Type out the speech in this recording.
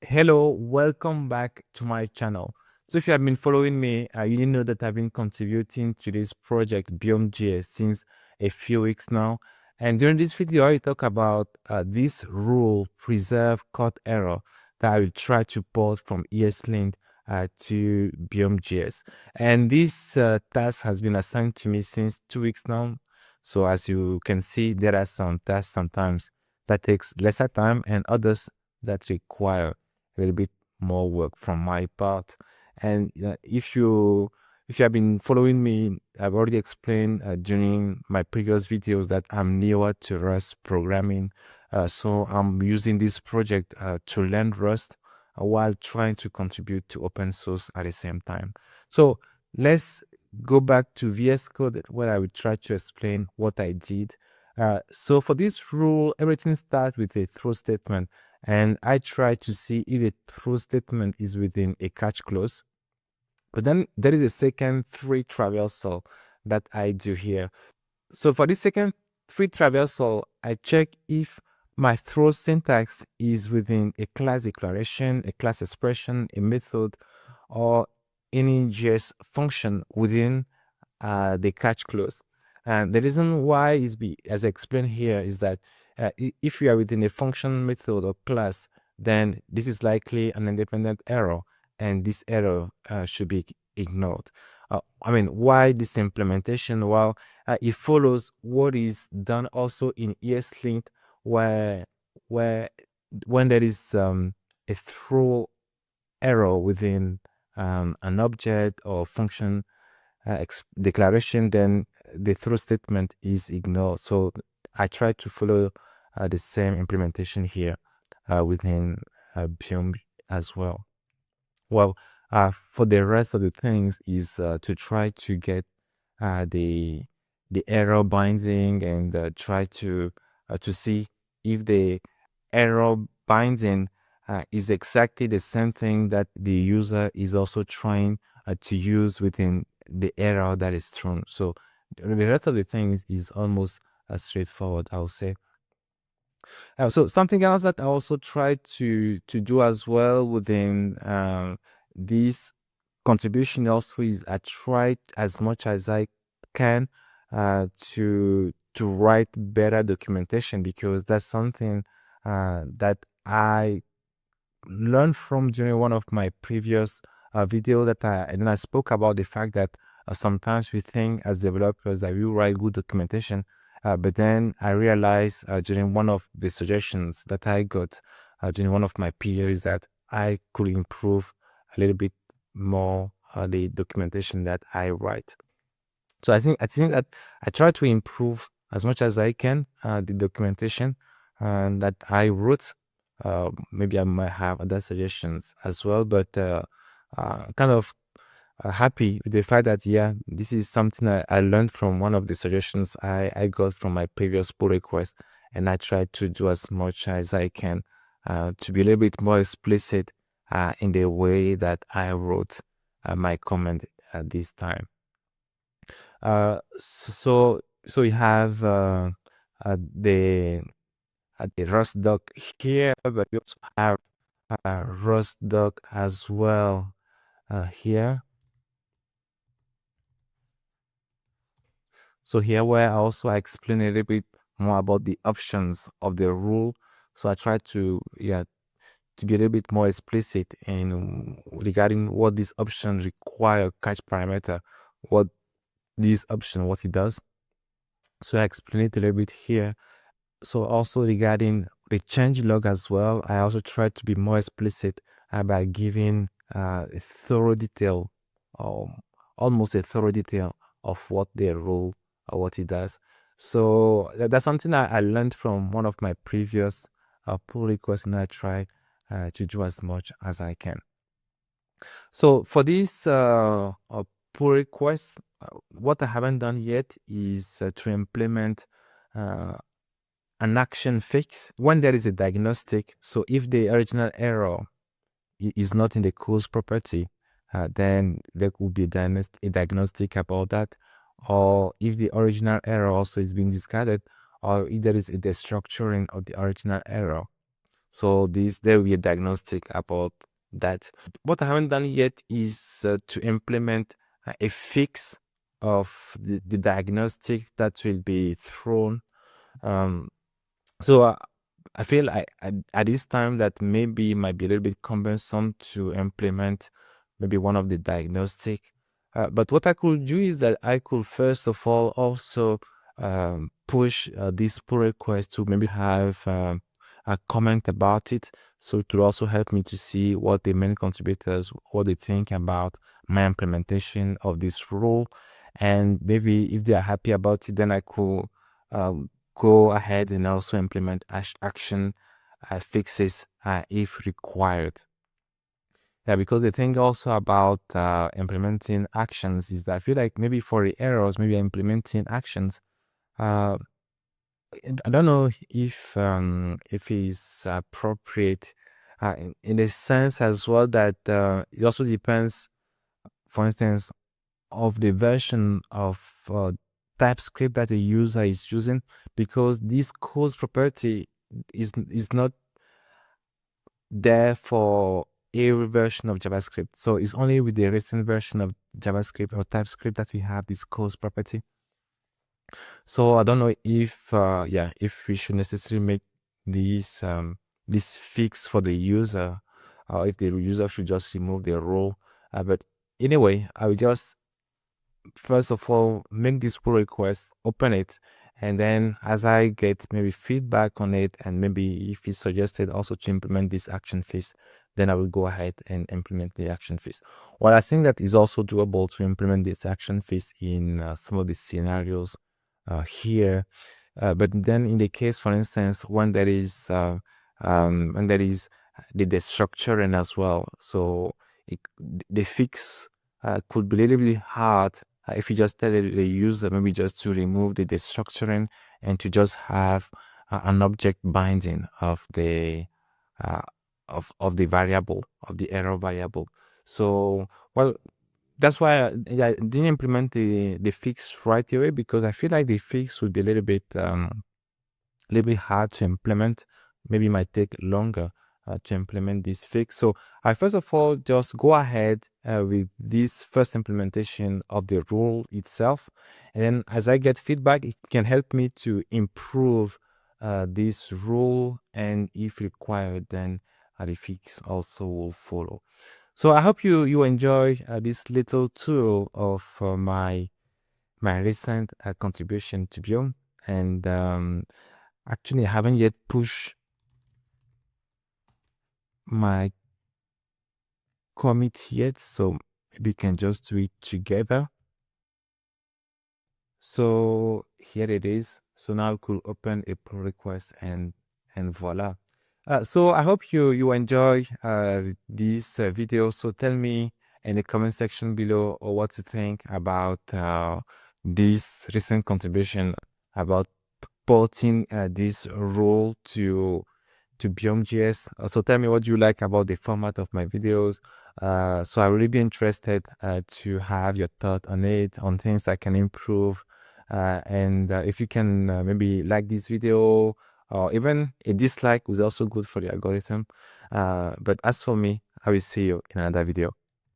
Hello, welcome back to my channel. So if you have been following me, you know that I've been contributing to this project BiomeJs since a few weeks now. And during this video, I talk about this rule, preserve-uncaught-error, that I will try to port from ESLint to BiomeJs. And this task has been assigned to me since 2 weeks now. So as you can see, there are some tasks sometimes that takes lesser time and others that require a little bit more work from my part. And if you have been following me, I've already explained during my previous videos that I'm newer to Rust programming. So I'm using this project to learn Rust while trying to contribute to open source at the same time. So let's go back to VS Code where I will try to explain what I did. So for this rule, everything starts with a throw statement. And I try to see if the throw statement is within a catch clause. But then there is a second free traversal that I do here. So for this second free traversal, I check if my throw syntax is within a class declaration, a class expression, a method, or any JS function within the catch clause. And the reason why is as I explained here, is that if you are within a function, method, or class, then this is likely an independent error, and this error should be ignored. Why this implementation? Well, it follows what is done also in ESLint, where when there is a throw error within an object or function declaration, then the throw statement is ignored. So I try to follow the same implementation here within Biome as well. Well, for the rest of the things is to try to get the error binding and try to see if the error binding is exactly the same thing that the user is also trying to use within the error that is thrown. So the rest of the things is almost straightforward, I would say. So something else that I also try to do as well within this contribution also is I try as much as I can to write better documentation, because that's something that I learned from during one of my previous video that I spoke about the fact that sometimes we think as developers that we write good documentation, but then I realized during one of the suggestions that I got during one of my peers that I could improve a little bit more the documentation that I write. So I think that I try to improve as much as I can the documentation that I wrote. Maybe I might have other suggestions as well, but kind of happy with the fact that, yeah, this is something I learned from one of the suggestions I got from my previous pull request, and I try to do as much as I can to be a little bit more explicit in the way that I wrote my comment this time. So we have the Rust doc here, but we also have Rust doc as well here. So here where I explain a little bit more about the options of the rule. So I try to to be a little bit more explicit in regarding what this option require catch parameter, what this option, what it does. So I explain it a little bit here. So also regarding the change log as well, I also try to be more explicit by giving a thorough detail, almost a thorough detail of what the rule or what it does. So that's something I learned from one of my previous pull requests, and I try to do as much as I can. So for this pull request, what I haven't done yet is to implement an action fix when there is a diagnostic. So if the original error is not in the cause property, then there could be a diagnostic about that. Or if the original error also is being discarded, or if there is a destructuring of the original error. So there will be a diagnostic about that. What I haven't done yet is to implement a fix of the diagnostic that will be thrown. Um, so I feel at this time that maybe it might be a little bit cumbersome to implement maybe one of the diagnostic. But what I could do is that I could first of all also push this pull request to maybe have a comment about it. So it will also help me to see what the main contributors, what they think about my implementation of this rule. And maybe if they are happy about it, then I could go ahead and also implement action fixes if required. Yeah, because the thing also about implementing actions is that I feel like maybe for the errors, maybe implementing actions, uh, I don't know if it's appropriate in the sense as well that it also depends, for instance, of the version of TypeScript that the user is using, because this cause property is not there for every version of JavaScript. So it's only with the recent version of JavaScript or TypeScript that we have this cause property. So I don't know if if we should necessarily make this fix for the user, or if the user should just remove the role. But anyway, I will just first of all make this pull request, open it, and then as I get maybe feedback on it, and maybe if it's suggested also to implement this action phase, then I will go ahead and implement the action phase. Well, I think that is also doable to implement this action phase in some of the scenarios here. But then in the case, for instance, when there is the destructuring as well, so the fix could be a little bit hard if you just tell the user maybe just to remove the destructuring and to just have an object binding of the of the variable, of the error variable. So well, that's why I didn't implement the fix right away, because I feel like the fix would be a little bit hard to implement. Maybe it might take longer to implement this fix. So I first of all just go ahead with this first implementation of the rule itself, and then as I get feedback, it can help me to improve this rule, and if required, then the fix also will follow. So I hope you enjoy this little tool of my recent contribution to Biome. And actually, I haven't yet pushed my commit yet, so maybe we can just do it together. So here it is. So now we could open a pull request, and voila. So I hope you enjoy this video. So tell me in the comment section below or what you think about this recent contribution about porting this role to BiomeJs. So tell me what you like about the format of my videos. So I will really be interested to have your thought on it, on things I can improve. And if you can maybe like this video, or even a dislike was also good for the algorithm. But as for me, I will see you in another video.